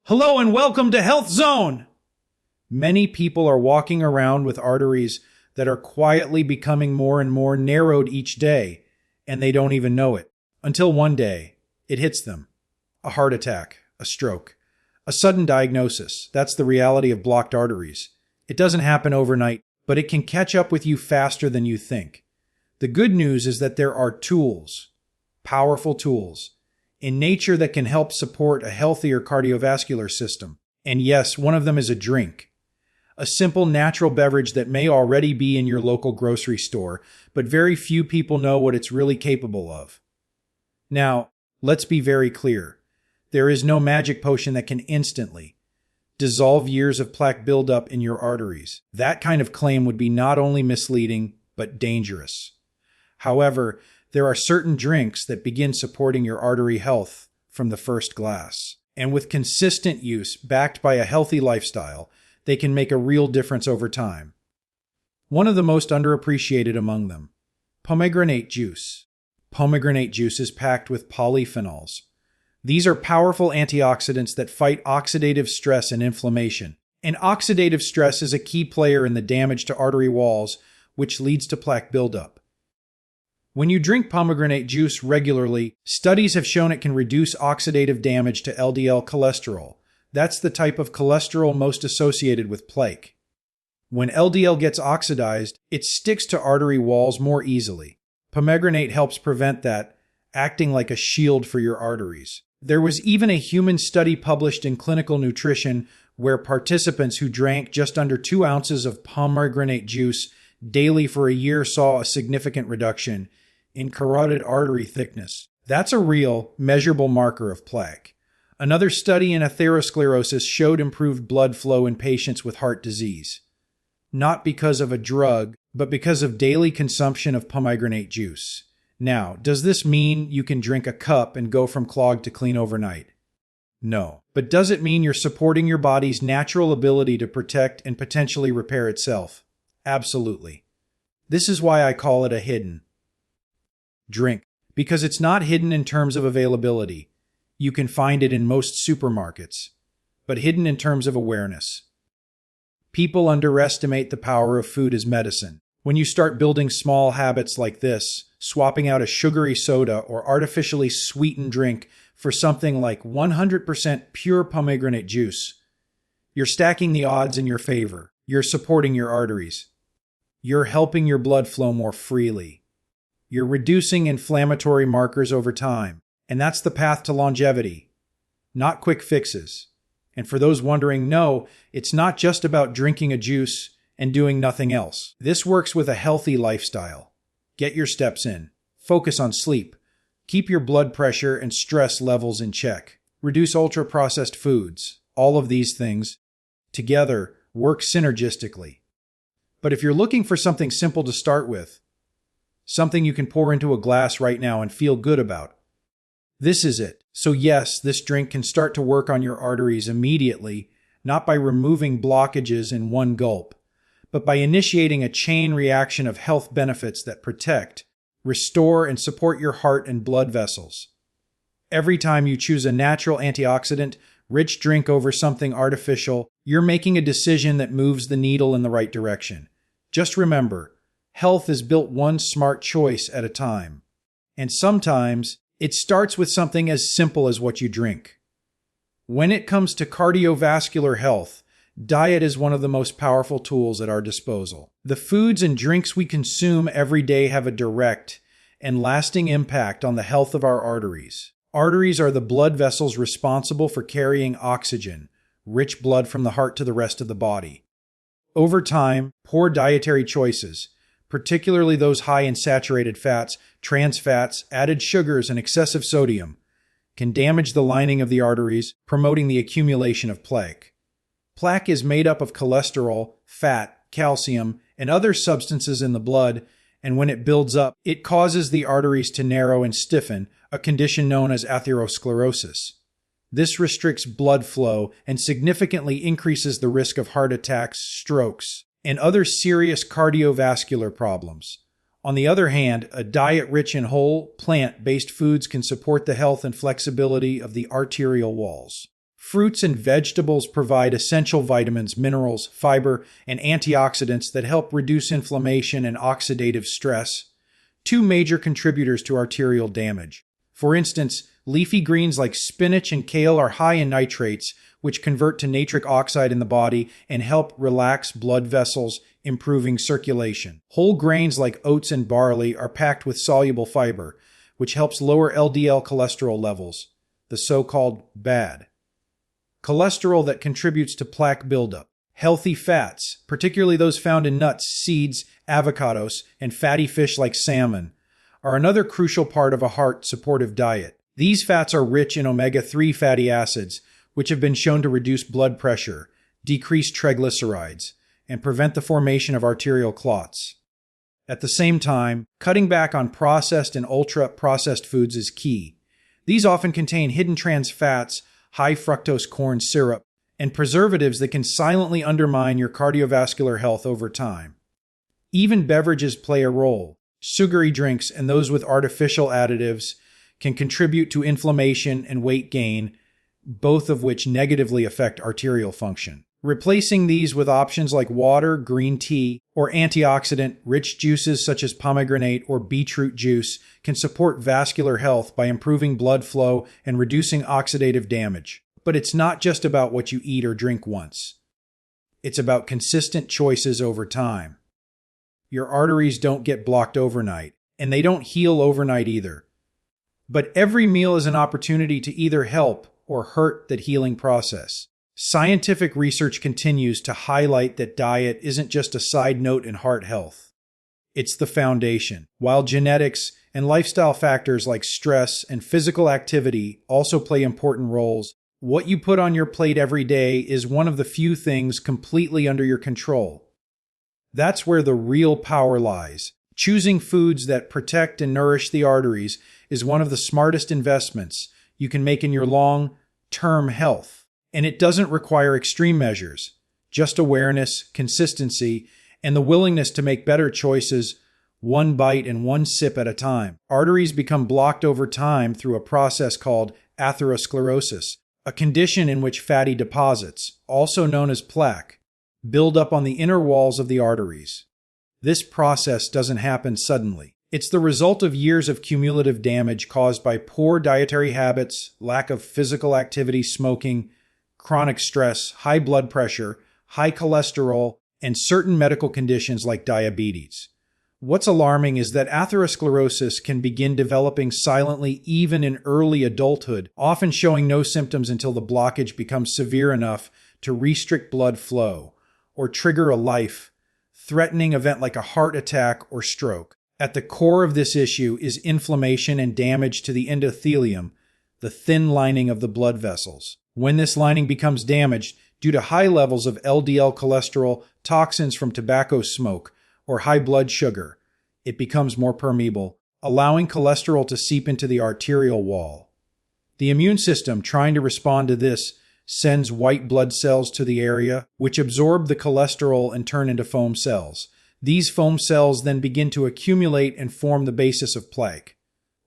Hello and welcome to Health Zone! Many people are walking around with arteries that are quietly becoming more and more narrowed each day, and they don't even know it. Until one day, it hits them. A heart attack, a stroke, a sudden diagnosis. That's the reality of blocked arteries. It doesn't happen overnight, but it can catch up with you faster than you think. The good news is that there are tools, powerful tools, in nature that can help support a healthier cardiovascular system. And yes, one of them is a drink. A simple natural beverage that may already be in your local grocery store, but very few people know what it's really capable of. Now, let's be very clear. There is no magic potion that can instantly dissolve years of plaque buildup in your arteries. That kind of claim would be not only misleading, but dangerous. However, there are certain drinks that begin supporting your artery health from the first glass. And with consistent use, backed by a healthy lifestyle, they can make a real difference over time. One of the most underappreciated among them, pomegranate juice. Pomegranate juice is packed with polyphenols. These are powerful antioxidants that fight oxidative stress and inflammation. And oxidative stress is a key player in the damage to artery walls, which leads to plaque buildup. When you drink pomegranate juice regularly, studies have shown it can reduce oxidative damage to LDL cholesterol. That's the type of cholesterol most associated with plaque. When LDL gets oxidized, it sticks to artery walls more easily. Pomegranate helps prevent that, acting like a shield for your arteries. There was even a human study published in Clinical Nutrition where participants who drank just under 2 ounces of pomegranate juice daily for a year saw a significant reduction in carotid artery thickness. That's a real, measurable marker of plaque. Another study in atherosclerosis showed improved blood flow in patients with heart disease. Not because of a drug, but because of daily consumption of pomegranate juice. Now, does this mean you can drink a cup and go from clogged to clean overnight? No. But does it mean you're supporting your body's natural ability to protect and potentially repair itself? Absolutely. This is why I call it a hidden drink, because it's not hidden in terms of availability. You can find it in most supermarkets, but hidden in terms of awareness. People underestimate the power of food as medicine. When you start building small habits like this, swapping out a sugary soda or artificially sweetened drink for something like 100% pure pomegranate juice, you're stacking the odds in your favor. You're supporting your arteries. You're helping your blood flow more freely. You're reducing inflammatory markers over time. And that's the path to longevity, not quick fixes. And for those wondering, no, it's not just about drinking a juice and doing nothing else. This works with a healthy lifestyle. Get your steps in. Focus on sleep. Keep your blood pressure and stress levels in check. Reduce ultra-processed foods. All of these things together work synergistically. But if you're looking for something simple to start with, something you can pour into a glass right now and feel good about, this is it. So yes, this drink can start to work on your arteries immediately, not by removing blockages in one gulp, but by initiating a chain reaction of health benefits that protect, restore, and support your heart and blood vessels. Every time you choose a natural antioxidant-rich drink over something artificial, you're making a decision that moves the needle in the right direction. Just remember, health is built one smart choice at a time. And sometimes, it starts with something as simple as what you drink. When it comes to cardiovascular health, diet is one of the most powerful tools at our disposal. The foods and drinks we consume every day have a direct and lasting impact on the health of our arteries. Arteries are the blood vessels responsible for carrying oxygen, rich blood from the heart to the rest of the body. Over time, poor dietary choices, particularly those high in saturated fats, trans fats, added sugars, and excessive sodium, can damage the lining of the arteries, promoting the accumulation of plaque. Plaque is made up of cholesterol, fat, calcium, and other substances in the blood, and when it builds up, it causes the arteries to narrow and stiffen, a condition known as atherosclerosis. This restricts blood flow and significantly increases the risk of heart attacks, strokes, and other serious cardiovascular problems. On the other hand, a diet rich in whole, plant-based foods can support the health and flexibility of the arterial walls. Fruits and vegetables provide essential vitamins, minerals, fiber, and antioxidants that help reduce inflammation and oxidative stress, two major contributors to arterial damage. For instance, leafy greens like spinach and kale are high in nitrates, which convert to nitric oxide in the body and help relax blood vessels, improving circulation. Whole grains like oats and barley are packed with soluble fiber, which helps lower LDL cholesterol levels, the so-called bad cholesterol that contributes to plaque buildup. Healthy fats, particularly those found in nuts, seeds, avocados, and fatty fish like salmon, are another crucial part of a heart-supportive diet. These fats are rich in omega-3 fatty acids, which have been shown to reduce blood pressure, decrease triglycerides, and prevent the formation of arterial clots. At the same time, cutting back on processed and ultra-processed foods is key. These often contain hidden trans fats, high fructose corn syrup, and preservatives that can silently undermine your cardiovascular health over time. Even beverages play a role. Sugary drinks and those with artificial additives can contribute to inflammation and weight gain, both of which negatively affect arterial function. Replacing these with options like water, green tea, or antioxidant-rich juices such as pomegranate or beetroot juice can support vascular health by improving blood flow and reducing oxidative damage. But it's not just about what you eat or drink once. It's about consistent choices over time. Your arteries don't get blocked overnight, and they don't heal overnight either. But every meal is an opportunity to either help or hurt that healing process. Scientific research continues to highlight that diet isn't just a side note in heart health. It's the foundation. While genetics and lifestyle factors like stress and physical activity also play important roles, what you put on your plate every day is one of the few things completely under your control. That's where the real power lies. Choosing foods that protect and nourish the arteries is one of the smartest investments you can make in your long-term health. And it doesn't require extreme measures, just awareness, consistency, and the willingness to make better choices one bite and one sip at a time. Arteries become blocked over time through a process called atherosclerosis, a condition in which fatty deposits, also known as plaque, build up on the inner walls of the arteries. This process doesn't happen suddenly. It's the result of years of cumulative damage caused by poor dietary habits, lack of physical activity, smoking, chronic stress, high blood pressure, high cholesterol, and certain medical conditions like diabetes. What's alarming is that atherosclerosis can begin developing silently even in early adulthood, often showing no symptoms until the blockage becomes severe enough to restrict blood flow or trigger a life-threatening event like a heart attack or stroke. At the core of this issue is inflammation and damage to the endothelium, the thin lining of the blood vessels. When this lining becomes damaged due to high levels of LDL cholesterol, toxins from tobacco smoke, or high blood sugar, it becomes more permeable, allowing cholesterol to seep into the arterial wall. The immune system, trying to respond to this, sends white blood cells to the area, which absorb the cholesterol and turn into foam cells. These foam cells then begin to accumulate and form the basis of plaque.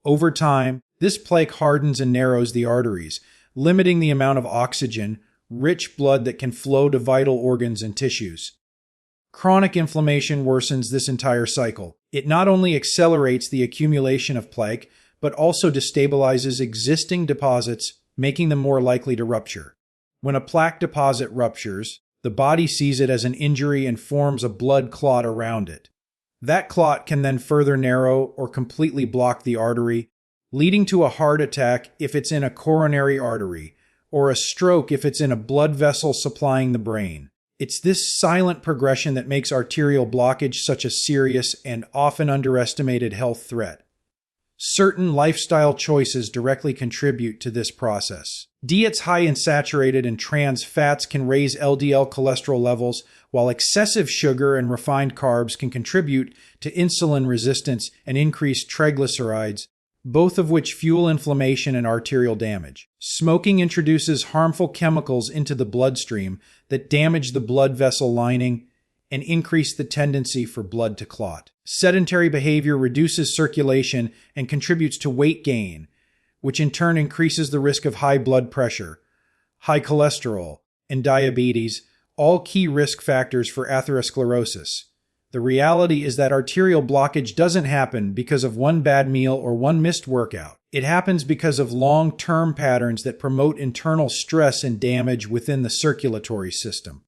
Over time, this plaque hardens and narrows the arteries, limiting the amount of oxygen, rich blood that can flow to vital organs and tissues. Chronic inflammation worsens this entire cycle. It not only accelerates the accumulation of plaque, but also destabilizes existing deposits, making them more likely to rupture. When a plaque deposit ruptures, the body sees it as an injury and forms a blood clot around it. That clot can then further narrow or completely block the artery, leading to a heart attack if it's in a coronary artery, or a stroke if it's in a blood vessel supplying the brain. It's this silent progression that makes arterial blockage such a serious and often underestimated health threat. Certain lifestyle choices directly contribute to this process. Diets high in saturated and trans fats can raise LDL cholesterol levels, while excessive sugar and refined carbs can contribute to insulin resistance and increased triglycerides, both of which fuel inflammation and arterial damage. Smoking introduces harmful chemicals into the bloodstream that damage the blood vessel lining and increase the tendency for blood to clot. Sedentary behavior reduces circulation and contributes to weight gain, which in turn increases the risk of high blood pressure, high cholesterol, and diabetes, all key risk factors for atherosclerosis. The reality is that arterial blockage doesn't happen because of one bad meal or one missed workout. It happens because of long-term patterns that promote internal stress and damage within the circulatory system.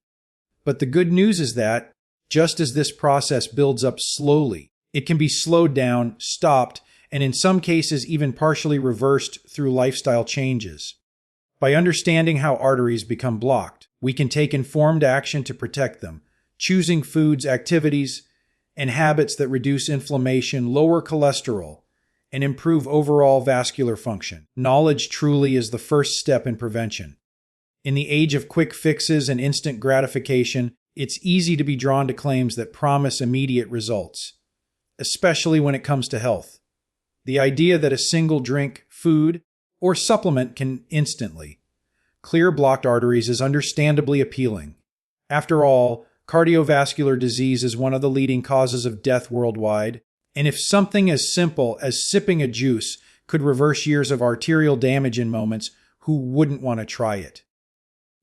But the good news is that, just as this process builds up slowly, it can be slowed down, stopped, and in some cases even partially reversed through lifestyle changes. By understanding how arteries become blocked, we can take informed action to protect them, choosing foods, activities, and habits that reduce inflammation, lower cholesterol, and improve overall vascular function. Knowledge truly is the first step in prevention. In the age of quick fixes and instant gratification, it's easy to be drawn to claims that promise immediate results, especially when it comes to health. The idea that a single drink, food, or supplement can instantly clear blocked arteries is understandably appealing. After all, cardiovascular disease is one of the leading causes of death worldwide, and if something as simple as sipping a juice could reverse years of arterial damage in moments, who wouldn't want to try it?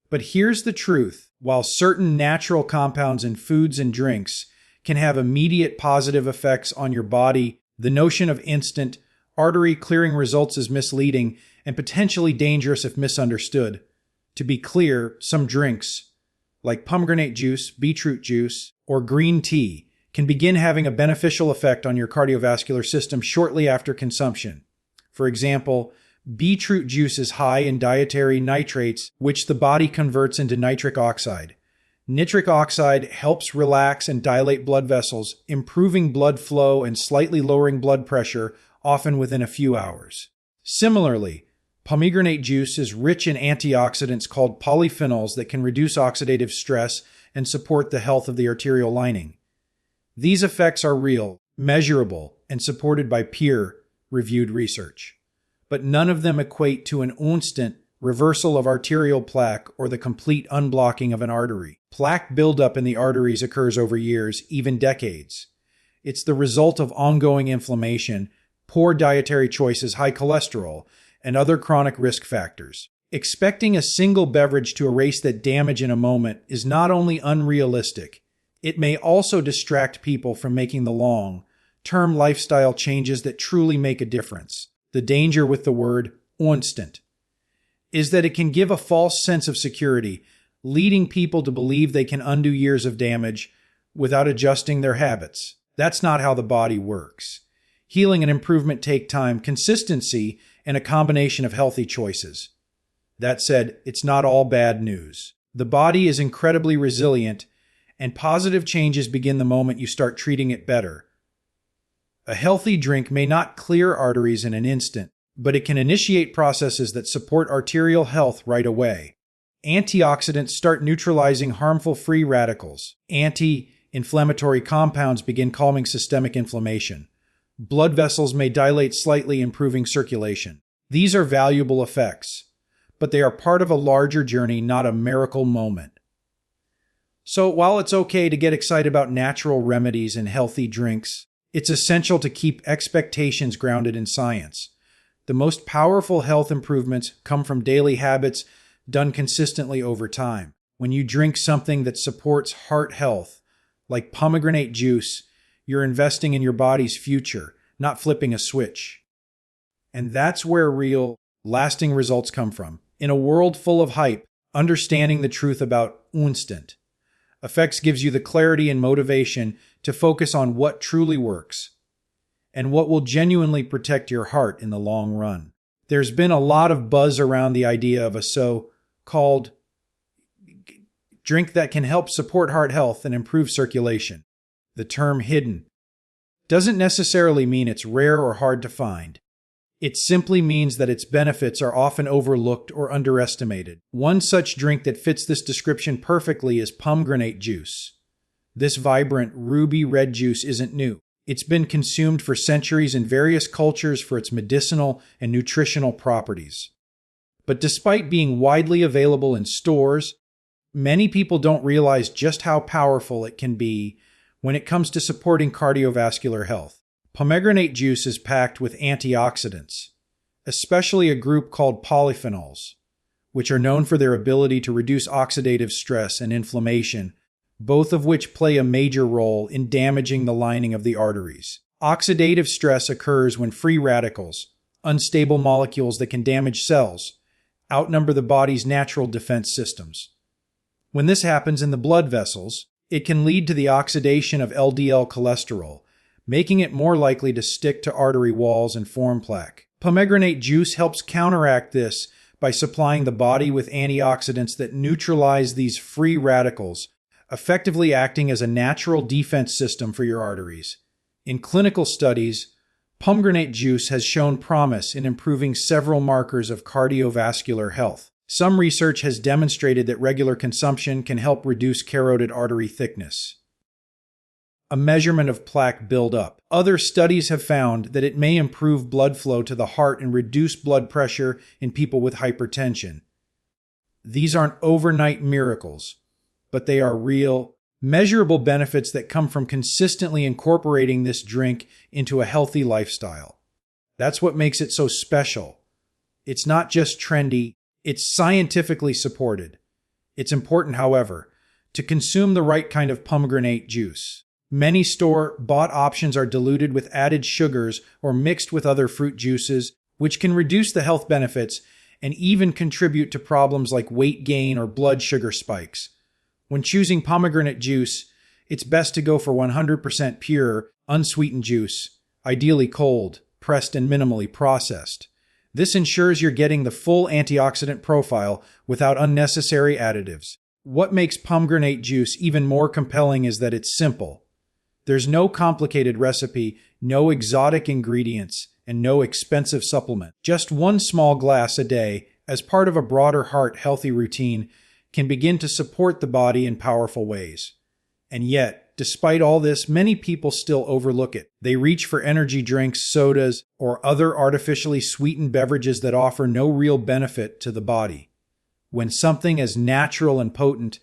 But here's the truth. While certain natural compounds in foods and drinks can have immediate positive effects on your body, the notion of instant artery clearing results is misleading and potentially dangerous if misunderstood. To be clear, some drinks, like pomegranate juice, beetroot juice, or green tea, can begin having a beneficial effect on your cardiovascular system shortly after consumption. For example, beetroot juice is high in dietary nitrates, which the body converts into nitric oxide. Nitric oxide helps relax and dilate blood vessels, improving blood flow and slightly lowering blood pressure, often within a few hours. Similarly, pomegranate juice is rich in antioxidants called polyphenols that can reduce oxidative stress and support the health of the arterial lining. These effects are real, measurable, and supported by peer-reviewed research. But none of them equate to an instant reversal of arterial plaque or the complete unblocking of an artery. Plaque buildup in the arteries occurs over years, even decades. It's the result of ongoing inflammation, poor dietary choices, high cholesterol, and other chronic risk factors. Expecting a single beverage to erase that damage in a moment is not only unrealistic, it may also distract people from making the long-term lifestyle changes that truly make a difference. The danger with the word instant is that it can give a false sense of security, leading people to believe they can undo years of damage without adjusting their habits. That's not how the body works. Healing and improvement take time, consistency, and a combination of healthy choices. That said, it's not all bad news. The body is incredibly resilient, and positive changes begin the moment you start treating it better. A healthy drink may not clear arteries in an instant, but it can initiate processes that support arterial health right away. Antioxidants start neutralizing harmful free radicals. Anti-inflammatory compounds begin calming systemic inflammation. Blood vessels may dilate slightly, improving circulation. These are valuable effects, but they are part of a larger journey, not a miracle moment. So while it's okay to get excited about natural remedies and healthy drinks, it's essential to keep expectations grounded in science. The most powerful health improvements come from daily habits done consistently over time. When you drink something that supports heart health, like pomegranate juice, you're investing in your body's future, not flipping a switch. And that's where real, lasting results come from. In a world full of hype, understanding the truth about instant effects gives you the clarity and motivation to focus on what truly works and what will genuinely protect your heart in the long run. There's been a lot of buzz around the idea of a so-called drink that can help support heart health and improve circulation. The term hidden doesn't necessarily mean it's rare or hard to find. It simply means that its benefits are often overlooked or underestimated. One such drink that fits this description perfectly is pomegranate juice. This vibrant, ruby red juice isn't new. It's been consumed for centuries in various cultures for its medicinal and nutritional properties. But despite being widely available in stores, many people don't realize just how powerful it can be when it comes to supporting cardiovascular health. Pomegranate juice is packed with antioxidants, especially a group called polyphenols, which are known for their ability to reduce oxidative stress and inflammation, both of which play a major role in damaging the lining of the arteries. Oxidative stress occurs when free radicals, unstable molecules that can damage cells, outnumber the body's natural defense systems. When this happens in the blood vessels, it can lead to the oxidation of LDL cholesterol, making it more likely to stick to artery walls and form plaque. Pomegranate juice helps counteract this by supplying the body with antioxidants that neutralize these free radicals, effectively acting as a natural defense system for your arteries. In clinical studies, pomegranate juice has shown promise in improving several markers of cardiovascular health. Some research has demonstrated that regular consumption can help reduce carotid artery thickness, a measurement of plaque buildup. Other studies have found that it may improve blood flow to the heart and reduce blood pressure in people with hypertension. These aren't overnight miracles, but they are real, measurable benefits that come from consistently incorporating this drink into a healthy lifestyle. That's what makes it so special. It's not just trendy, it's scientifically supported. It's important, however, to consume the right kind of pomegranate juice. Many store-bought options are diluted with added sugars or mixed with other fruit juices, which can reduce the health benefits and even contribute to problems like weight gain or blood sugar spikes. When choosing pomegranate juice, it's best to go for 100% pure, unsweetened juice, ideally cold, pressed, and minimally processed. This ensures you're getting the full antioxidant profile without unnecessary additives. What makes pomegranate juice even more compelling is that it's simple. There's no complicated recipe, no exotic ingredients, and no expensive supplement. Just one small glass a day, as part of a broader heart-healthy routine, can begin to support the body in powerful ways. And yet, despite all this, many people still overlook it. They reach for energy drinks, sodas, or other artificially sweetened beverages that offer no real benefit to the body, when something as natural and potent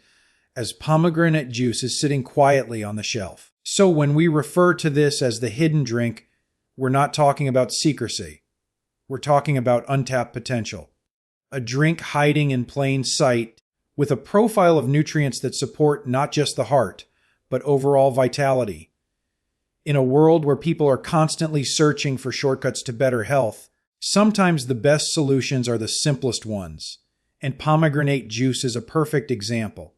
as pomegranate juice is sitting quietly on the shelf. So when we refer to this as the hidden drink, we're not talking about secrecy. We're talking about untapped potential. A drink hiding in plain sight with a profile of nutrients that support not just the heart, but overall vitality. In a world where people are constantly searching for shortcuts to better health, sometimes the best solutions are the simplest ones, and pomegranate juice is a perfect example.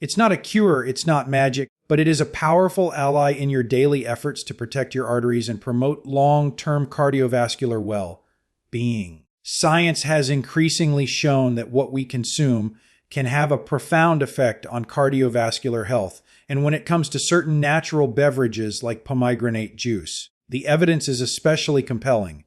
It's not a cure, it's not magic, but it is a powerful ally in your daily efforts to protect your arteries and promote long-term cardiovascular well-being. Science has increasingly shown that what we consume can have a profound effect on cardiovascular health, and when it comes to certain natural beverages like pomegranate juice, the evidence is especially compelling.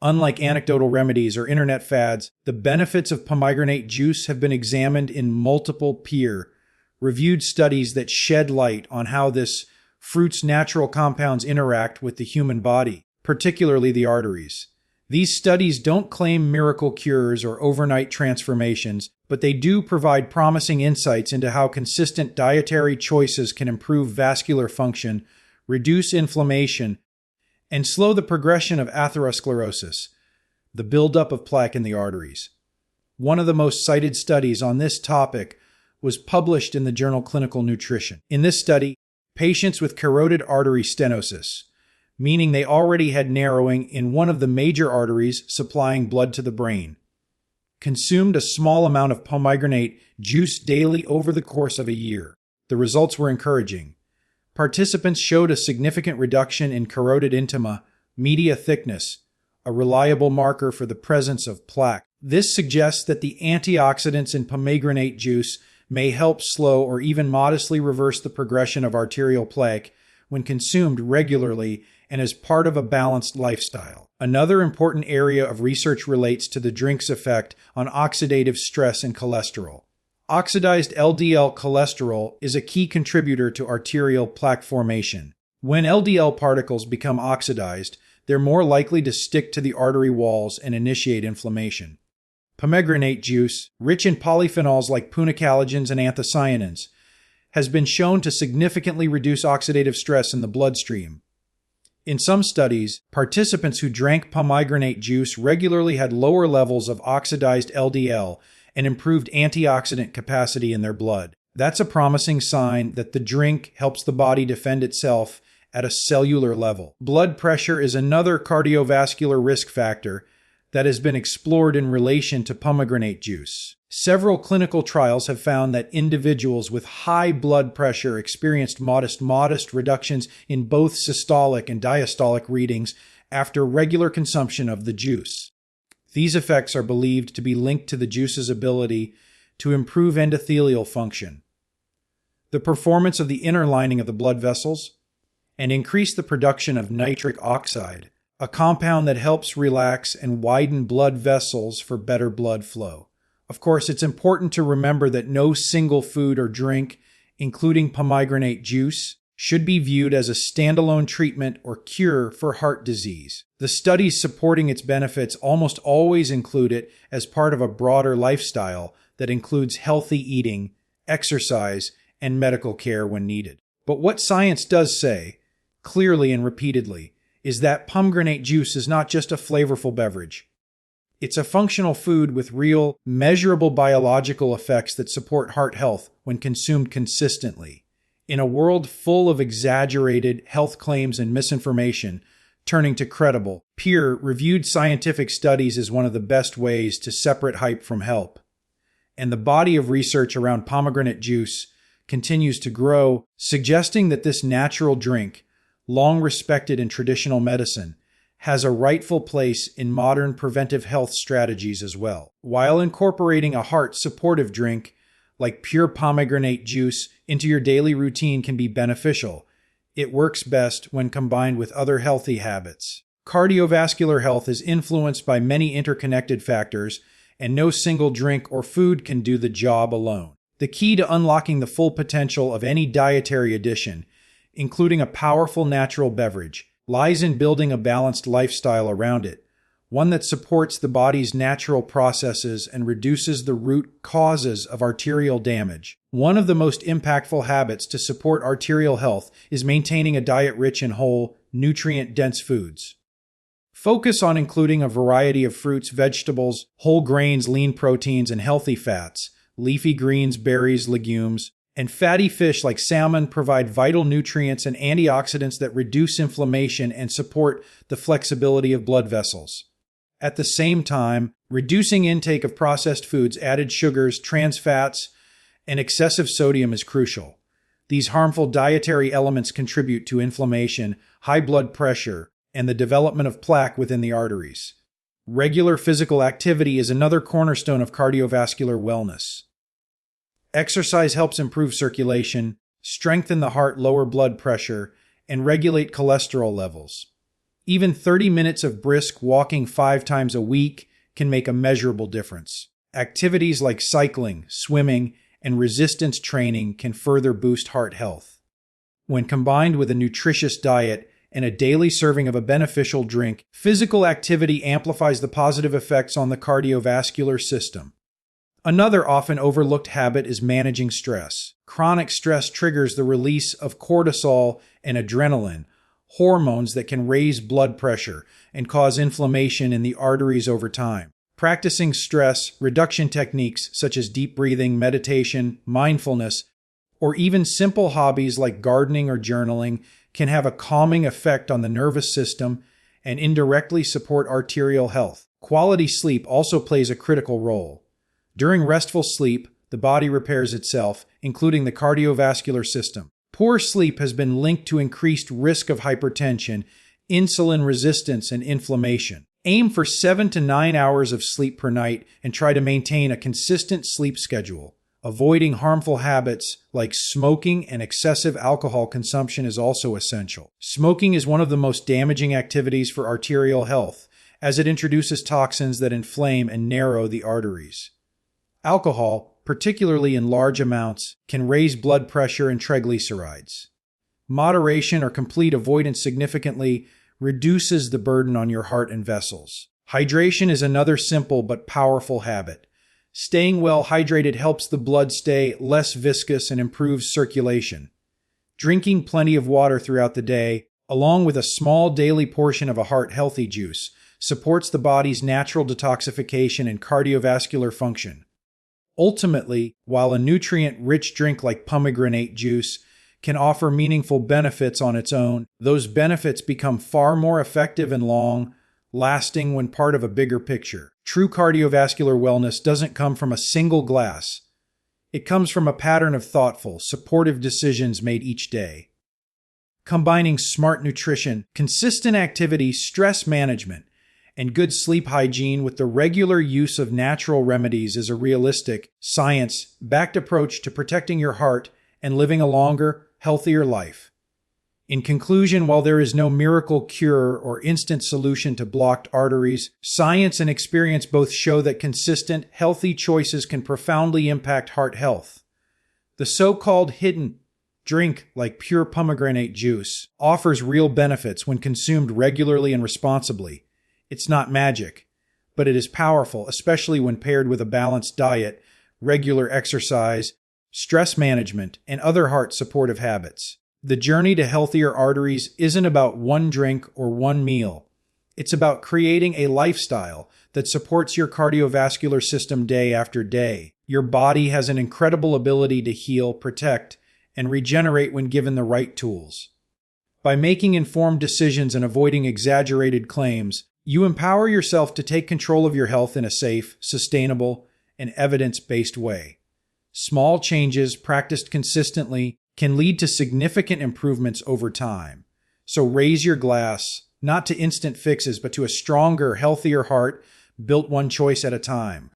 Unlike anecdotal remedies or internet fads, the benefits of pomegranate juice have been examined in multiple peer-reviewed studies that shed light on how this fruit's natural compounds interact with the human body, particularly the arteries. These studies don't claim miracle cures or overnight transformations, but they do provide promising insights into how consistent dietary choices can improve vascular function, reduce inflammation, and slow the progression of atherosclerosis, the buildup of plaque in the arteries. One of the most cited studies on this topic was published in the journal Clinical Nutrition. In this study, patients with carotid artery stenosis, meaning they already had narrowing in one of the major arteries supplying blood to the brain, consumed a small amount of pomegranate juice daily over the course of a year. The results were encouraging. Participants showed a significant reduction in carotid intima, media thickness, a reliable marker for the presence of plaque. This suggests that the antioxidants in pomegranate juice may help slow or even modestly reverse the progression of arterial plaque when consumed regularly and as part of a balanced lifestyle. Another important area of research relates to the drink's effect on oxidative stress and cholesterol. Oxidized LDL cholesterol is a key contributor to arterial plaque formation. When LDL particles become oxidized, they're more likely to stick to the artery walls and initiate inflammation. Pomegranate juice, rich in polyphenols like punicalagins and anthocyanins, has been shown to significantly reduce oxidative stress in the bloodstream. In some studies, participants who drank pomegranate juice regularly had lower levels of oxidized LDL and improved antioxidant capacity in their blood. That's a promising sign that the drink helps the body defend itself at a cellular level. Blood pressure is another cardiovascular risk factor that has been explored in relation to pomegranate juice. Several clinical trials have found that individuals with high blood pressure experienced modest reductions in both systolic and diastolic readings after regular consumption of the juice. These effects are believed to be linked to the juice's ability to improve endothelial function, the performance of the inner lining of the blood vessels, and increase the production of nitric oxide, a compound that helps relax and widen blood vessels for better blood flow. Of course, it's important to remember that no single food or drink, including pomegranate juice, should be viewed as a standalone treatment or cure for heart disease. The studies supporting its benefits almost always include it as part of a broader lifestyle that includes healthy eating, exercise, and medical care when needed. But what science does say, clearly and repeatedly, is that pomegranate juice is not just a flavorful beverage. It's a functional food with real, measurable biological effects that support heart health when consumed consistently. In a world full of exaggerated health claims and misinformation, turning to credible, peer-reviewed scientific studies is one of the best ways to separate hype from help. And the body of research around pomegranate juice continues to grow, suggesting that this natural drink, long respected in traditional medicine, has a rightful place in modern preventive health strategies as well. While incorporating a heart-supportive drink like pure pomegranate juice into your daily routine can be beneficial, it works best when combined with other healthy habits. Cardiovascular health is influenced by many interconnected factors, and no single drink or food can do the job alone. The key to unlocking the full potential of any dietary addition, including a powerful natural beverage, lies in building a balanced lifestyle around it, one that supports the body's natural processes and reduces the root causes of arterial damage. One of the most impactful habits to support arterial health is maintaining a diet rich in whole, nutrient-dense foods. Focus on including a variety of fruits, vegetables, whole grains, lean proteins, and healthy fats. Leafy greens, berries, legumes, and fatty fish like salmon provide vital nutrients and antioxidants that reduce inflammation and support the flexibility of blood vessels. At the same time, reducing intake of processed foods, added sugars, trans fats, and excessive sodium is crucial. These harmful dietary elements contribute to inflammation, high blood pressure, and the development of plaque within the arteries. Regular physical activity is another cornerstone of cardiovascular wellness. Exercise helps improve circulation, strengthen the heart, lower blood pressure, and regulate cholesterol levels. Even 30 minutes of brisk walking 5 times a week can make a measurable difference. Activities like cycling, swimming, and resistance training can further boost heart health. When combined with a nutritious diet and a daily serving of a beneficial drink, physical activity amplifies the positive effects on the cardiovascular system. Another often overlooked habit is managing stress. Chronic stress triggers the release of cortisol and adrenaline, hormones that can raise blood pressure and cause inflammation in the arteries over time. Practicing stress reduction techniques such as deep breathing, meditation, mindfulness, or even simple hobbies like gardening or journaling can have a calming effect on the nervous system and indirectly support arterial health. Quality sleep also plays a critical role. During restful sleep, the body repairs itself, including the cardiovascular system. Poor sleep has been linked to increased risk of hypertension, insulin resistance, and inflammation. Aim for 7 to 9 hours of sleep per night and try to maintain a consistent sleep schedule. Avoiding harmful habits like smoking and excessive alcohol consumption is also essential. Smoking is one of the most damaging activities for arterial health, as it introduces toxins that inflame and narrow the arteries. Alcohol, particularly in large amounts, can raise blood pressure and triglycerides. Moderation or complete avoidance significantly reduces the burden on your heart and vessels. Hydration is another simple but powerful habit. Staying well hydrated helps the blood stay less viscous and improves circulation. Drinking plenty of water throughout the day, along with a small daily portion of a heart-healthy juice, supports the body's natural detoxification and cardiovascular function. Ultimately, while a nutrient-rich drink like pomegranate juice can offer meaningful benefits on its own, those benefits become far more effective and long-lasting when part of a bigger picture. True cardiovascular wellness doesn't come from a single glass. It comes from a pattern of thoughtful, supportive decisions made each day. Combining smart nutrition, consistent activity, stress management, and good sleep hygiene with the regular use of natural remedies is a realistic, science-backed approach to protecting your heart and living a longer, healthier life. In conclusion, while there is no miracle cure or instant solution to blocked arteries, science and experience both show that consistent, healthy choices can profoundly impact heart health. The so-called hidden drink, like pure pomegranate juice, offers real benefits when consumed regularly and responsibly. It's not magic, but it is powerful, especially when paired with a balanced diet, regular exercise, stress management, and other heart-supportive habits. The journey to healthier arteries isn't about one drink or one meal. It's about creating a lifestyle that supports your cardiovascular system day after day. Your body has an incredible ability to heal, protect, and regenerate when given the right tools. By making informed decisions and avoiding exaggerated claims, you empower yourself to take control of your health in a safe, sustainable, and evidence-based way. Small changes practiced consistently can lead to significant improvements over time. So raise your glass, not to instant fixes, but to a stronger, healthier heart, built one choice at a time.